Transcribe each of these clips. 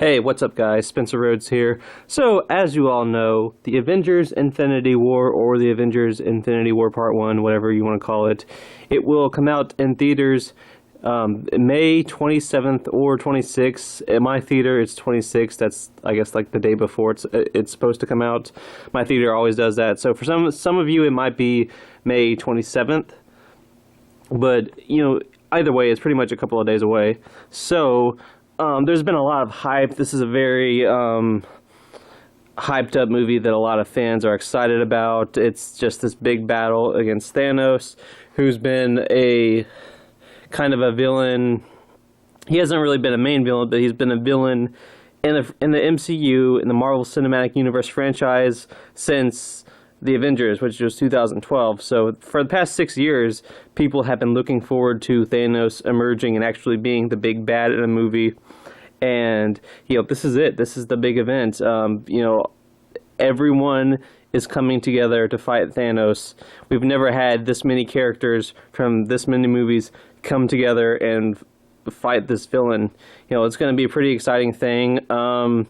Hey, what's up, guys? Spencer Rhodes here. So, as you all know, the Avengers Infinity War, or the Avengers Infinity War Part 1, whatever you want to call it, it will come out in theaters May 27th or 26th. At my theater, it's 26th. That's, I guess, like the day before it's supposed to come out. My theater always does that. So, for some of you, it might be May 27th. But, either way, it's pretty much a couple of days away. So, there's been a lot of hype. This is a very hyped up movie that a lot of fans are excited about. It's just this big battle against Thanos, who's been a kind of a villain. He hasn't really been a main villain, but he's been a villain in the MCU, in the Marvel Cinematic Universe franchise, since the Avengers, which was 2012. So for the past 6 years, people have been looking forward to Thanos emerging and actually being the big bad in a movie. And, this is it. This is the big event. Everyone is coming together to fight Thanos. We've never had this many characters from this many movies come together and fight this villain. It's going to be a pretty exciting thing. I'm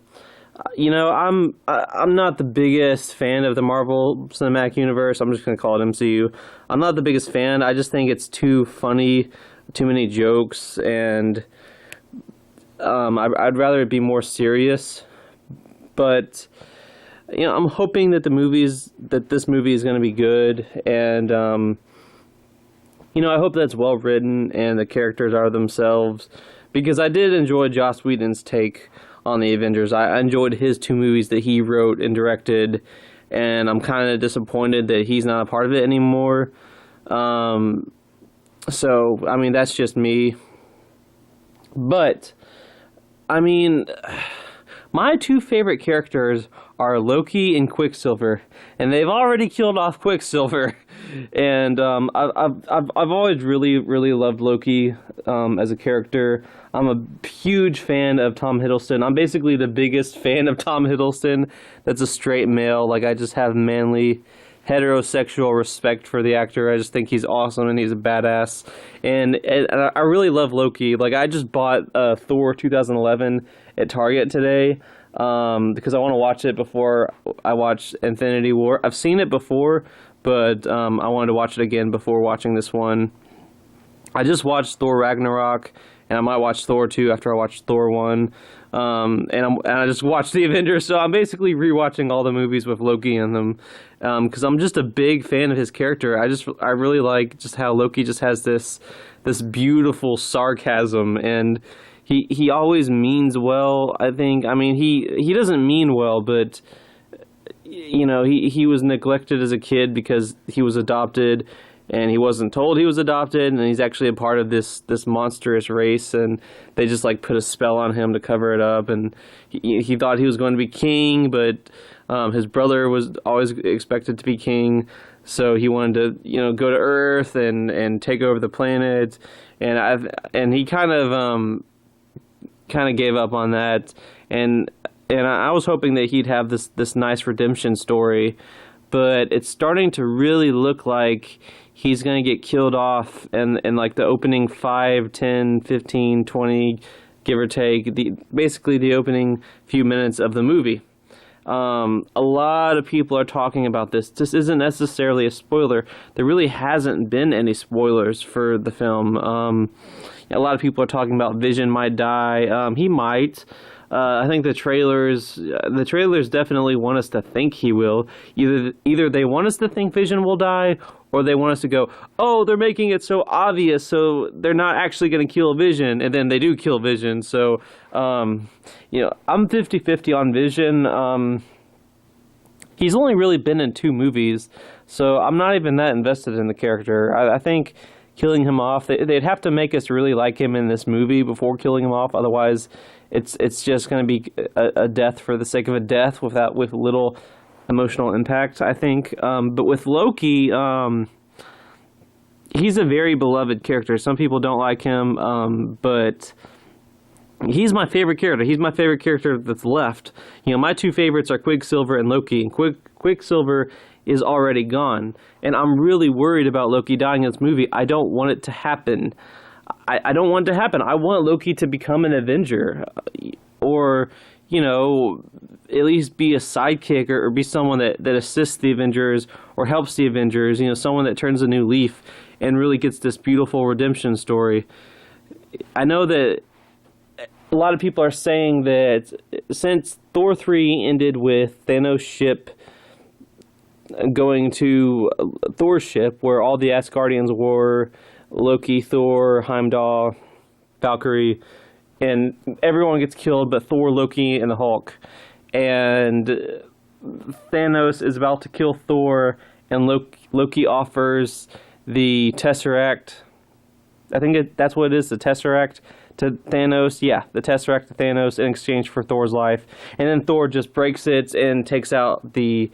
not the biggest fan of the Marvel Cinematic Universe. I'm just going to call it MCU. I'm not the biggest fan. I just think it's too funny, too many jokes, and I'd rather it be more serious. But I'm hoping that this movie is going to be good, and I hope that's well written and the characters are themselves, because I did enjoy Joss Whedon's take on the Avengers. I enjoyed his 2 movies that he wrote and directed, and I'm kind of disappointed that he's not a part of it anymore. That's just me. But, my 2 favorite characters are Loki and Quicksilver, and they've already killed off Quicksilver. And I've always really, really loved Loki as a character. I'm a huge fan of Tom Hiddleston. I'm basically the biggest fan of Tom Hiddleston that's a straight male. Like, I just have manly, heterosexual respect for the actor. I just think he's awesome and he's a badass. And I really love Loki. Like, I just bought Thor 2011 at Target today because I want to watch it before I watch Infinity War. I've seen it before, but I wanted to watch it again before watching this one. I just watched Thor Ragnarok, and I might watch Thor 2 after I watch Thor 1. And I just watched the Avengers, so I'm basically rewatching all the movies with Loki in them, because I'm just a big fan of his character. I really like just how Loki just has this beautiful sarcasm, and he always means well, I think. He doesn't mean well, but he was neglected as a kid because he was adopted, and he wasn't told he was adopted, and he's actually a part of this monstrous race, and they just put a spell on him to cover it up, and he thought he was going to be king, but his brother was always expected to be king, so he wanted to go to Earth and take over the planet, and he kind of gave up on that, and I was hoping that he'd have this nice redemption story, but it's starting to really look like he's going to get killed off in the opening 5, 10, 15, 20, give or take, basically the opening few minutes of the movie. A lot of people are talking about this. This isn't necessarily a spoiler. There really hasn't been any spoilers for the film. A lot of people are talking about Vision might die. He might. I think the trailers definitely want us to think he will. Either they want us to think Vision will die, or they want us to go, oh, they're making it so obvious, so they're not actually going to kill Vision, and then they do kill Vision. So, I'm 50-50 on Vision. He's only really been in 2 movies, so I'm not even that invested in the character. I think killing him off, they'd have to make us really like him in this movie before killing him off. Otherwise, it's just going to be a death for the sake of a death with little emotional impact, I think. But with Loki, he's a very beloved character. Some people don't like him, but he's my favorite character. He's my favorite character that's left. My 2 favorites are Quicksilver and Loki, and Quicksilver is already gone, and I'm really worried about Loki dying in this movie. I don't want it to happen. I don't want it to happen. I want Loki to become an Avenger, or or, at least be a sidekick or be someone that assists the Avengers or helps the Avengers, someone that turns a new leaf and really gets this beautiful redemption story. I know that a lot of people are saying that since Thor 3 ended with Thanos' ship going to Thor's ship, where all the Asgardians were Loki, Thor, Heimdall, Valkyrie, and everyone gets killed but Thor, Loki, and the Hulk. And Thanos is about to kill Thor, and Loki offers the Tesseract. I think that's what it is, the Tesseract to Thanos. Yeah, the Tesseract to Thanos in exchange for Thor's life. And then Thor just breaks it and takes out the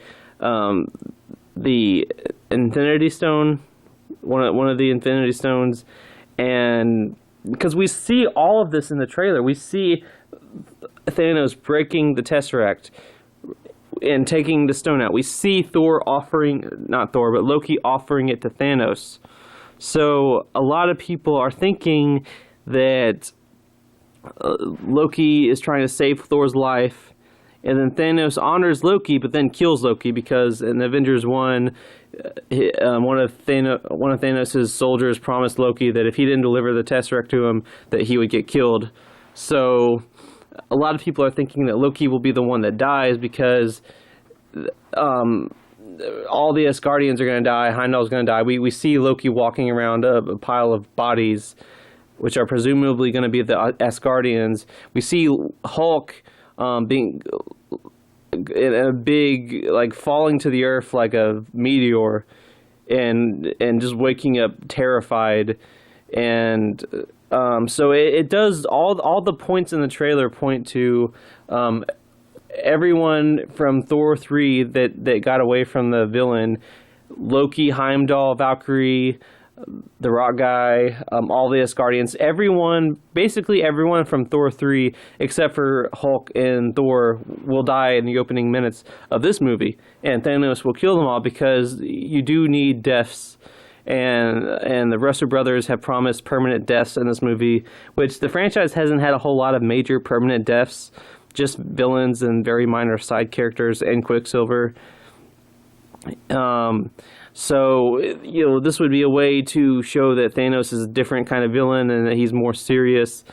Infinity Stone, one of the Infinity Stones. And because we see all of this in the trailer, we see Thanos breaking the Tesseract and taking the stone out. We see Loki offering it to Thanos. So a lot of people are thinking that Loki is trying to save Thor's life, and then Thanos honors Loki, but then kills Loki because in Avengers 1, one of Thanos' soldiers promised Loki that if he didn't deliver the Tesseract to him, that he would get killed. So a lot of people are thinking that Loki will be the one that dies because all the Asgardians are going to die. Heimdall's going to die. We see Loki walking around a pile of bodies, which are presumably going to be the Asgardians. We see Hulk being in a big, falling to the earth like a meteor, and just waking up terrified. And so it does all the points in the trailer point to everyone from Thor 3 that got away from the villain: Loki, Heimdall, Valkyrie, the Rock guy, all the Asgardians, basically everyone from Thor 3 except for Hulk and Thor will die in the opening minutes of this movie, and Thanos will kill them all because you do need deaths. And the Russo brothers have promised permanent deaths in this movie, which the franchise hasn't had a whole lot of major permanent deaths, just villains and very minor side characters and Quicksilver. So, this would be a way to show that Thanos is a different kind of villain and that he's more serious.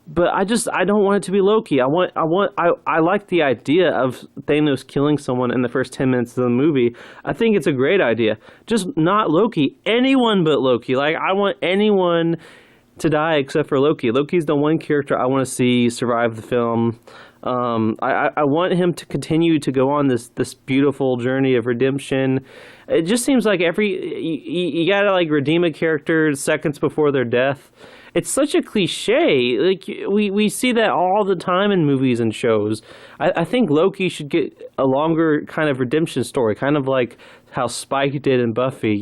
But I don't want it to be Loki. I like the idea of Thanos killing someone in the first 10 minutes of the movie. I think it's a great idea. Just not Loki. Anyone but Loki. I want anyone to die except for Loki. Loki's the one character I want to see survive the film. I want him to continue to go on this beautiful journey of redemption. It just seems like you gotta redeem a character seconds before their death. It's such a cliche. We see that all the time in movies and shows. I think Loki should get a longer kind of redemption story, kind of like how Spike did in Buffy.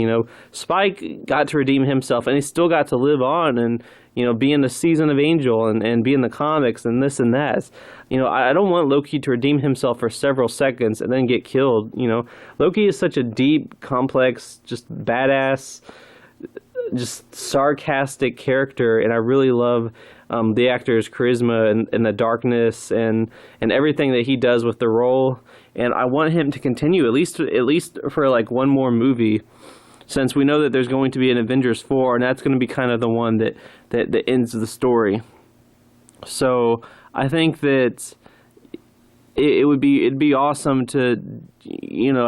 Spike got to redeem himself, and he still got to live on and be in the season of Angel and be in the comics and this and that. I don't want Loki to redeem himself for several seconds and then get killed. Loki is such a deep, complex, just badass, just sarcastic character, and I really love the actor's charisma and the darkness and everything that he does with the role. And I want him to continue at least for one more movie, since we know that there's going to be an Avengers 4, and that's going to be kind of the one that ends the story. So I think that it'd be awesome to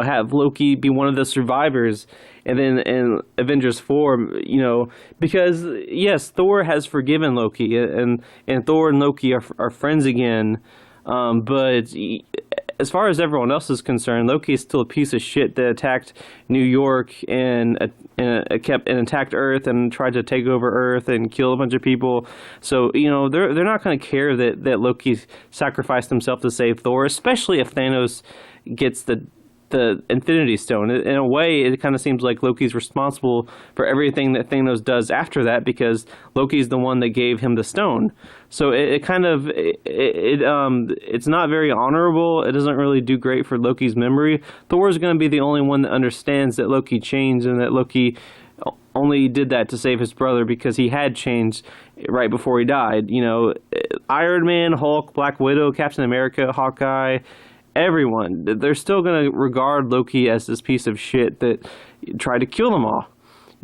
have Loki be one of the survivors, and then in Avengers 4, because yes, Thor has forgiven Loki, and Thor and Loki are friends again, but as far as everyone else is concerned, Loki is still a piece of shit that attacked New York and attacked Earth and tried to take over Earth and kill a bunch of people. So they're not going to care that Loki sacrificed himself to save Thor, especially if Thanos gets the Infinity Stone. In a way, it kind of seems like Loki's responsible for everything that Thanos does after that, because Loki's the one that gave him the stone. So it's not very honorable. It doesn't really do great for Loki's memory. Thor's going to be the only one that understands that Loki changed and that Loki only did that to save his brother because he had changed. right before he died. You know, Iron Man, Hulk, Black Widow, Captain America, Hawkeye, everyone, they're still going to regard Loki as this piece of shit that tried to kill them all.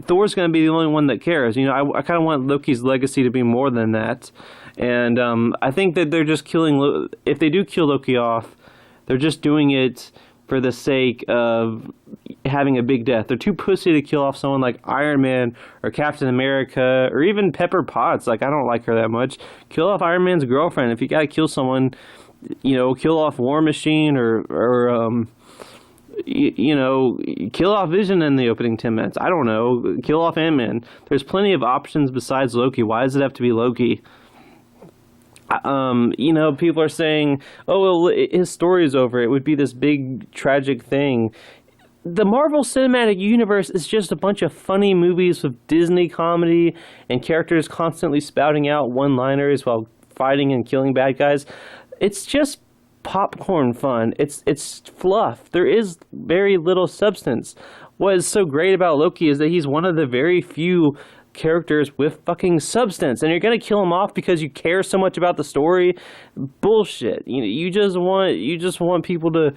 Thor's going to be the only one that cares. You know, I kind of want Loki's legacy to be more than that. And I think that they're just killing... If they do kill Loki off, they're just doing it for the sake of having a big death. They're too pussy to kill off someone like Iron Man or Captain America or even Pepper Potts. Like, I don't like her that much. Kill off Iron Man's girlfriend. If you got to kill someone, you know, kill off War Machine or you know, kill off Vision in the opening 10 minutes. I don't know. Kill off Ant-Man. There's plenty of options besides Loki. Why does it have to be Loki? You know, people are saying, oh, well, his story is over. It would be this big, tragic thing. The Marvel Cinematic Universe is just a bunch of funny movies with Disney comedy and characters constantly spouting out one-liners while fighting and killing bad guys. It's just popcorn fun. It's fluff. There is very little substance. What is so great about Loki is that he's one of the very few characters with fucking substance, and you're gonna kill him off because you care so much about the story. Bullshit. You just want people to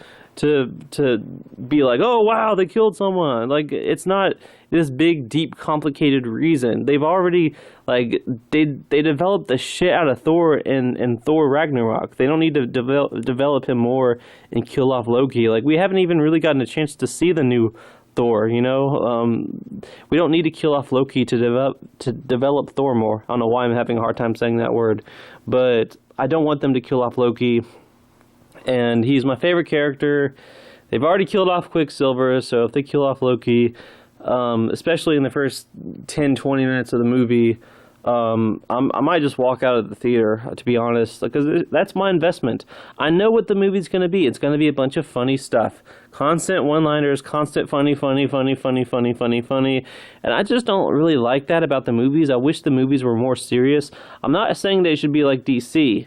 be like, oh wow, they killed someone. Like, it's not this big, deep, complicated reason. They've already, like, they developed the shit out of Thor in Thor Ragnarok. They don't need to develop him more and kill off Loki. Like, we haven't even really gotten a chance to see the new Thor, you know. We don't need to kill off Loki to develop Thor more. I don't know why I'm having a hard time saying that word, but I don't want them to kill off Loki. And he's my favorite character. They've already killed off Quicksilver, so if they kill off Loki, especially in the first 10-20 minutes of the movie, I might just walk out of the theater, to be honest, because that's my investment. I know what the movie's going to be. It's going to be a bunch of funny stuff. Constant one-liners, constant funny. And I just don't really like that about the movies. I wish the movies were more serious. I'm not saying they should be like DC,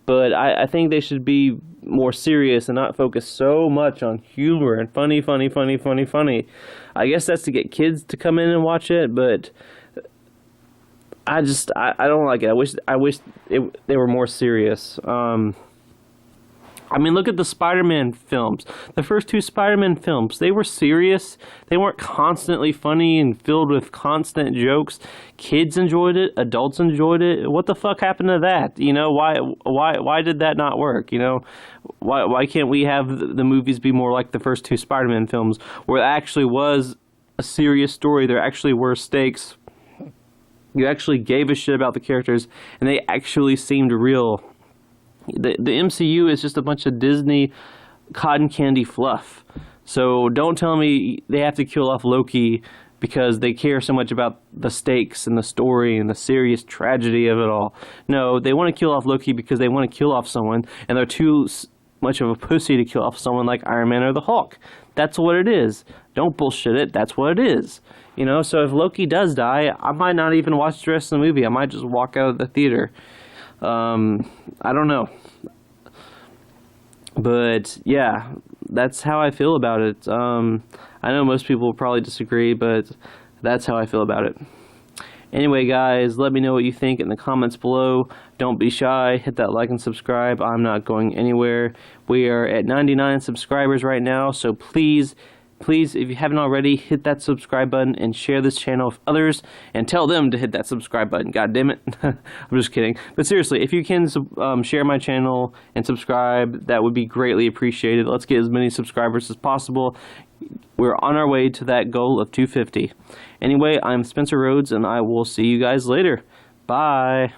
but I think they should be more serious and not focus so much on humor and funny. I guess that's to get kids to come in and watch it, but I don't like it. I wish they were more serious. I mean, look at the Spider-Man films. The first two Spider-Man films, they were serious. They weren't constantly funny and filled with constant jokes. Kids enjoyed it. Adults enjoyed it. What the fuck happened to that? You know, why did that not work? You know, why can't we have the movies be more like the first two Spider-Man films, where it actually was a serious story? There actually were stakes. You actually gave a shit about the characters, and they actually seemed real. The MCU is just a bunch of Disney cotton candy fluff. So don't tell me they have to kill off Loki because they care so much about the stakes and the story and the serious tragedy of it all. No, they want to kill off Loki because they want to kill off someone, and they're too much of a pussy to kill off someone like Iron Man or the Hulk. That's what it is. Don't bullshit it. That's what it is. You know, so if Loki does die, I might not even watch the rest of the movie. I might just walk out of the theater. I don't know. But yeah, that's how I feel about it. I know most people will probably disagree, but that's how I feel about it. Anyway, guys, let me know what you think in the comments below. Don't be shy. Hit that like and subscribe. I'm not going anywhere. We are at 99 subscribers right now, so please, if you haven't already, hit that subscribe button and share this channel with others and tell them to hit that subscribe button. God damn it. I'm just kidding. But seriously, if you can share my channel and subscribe, that would be greatly appreciated. Let's get as many subscribers as possible. We're on our way to that goal of 250. Anyway, I'm Spencer Rhodes, and I will see you guys later. Bye.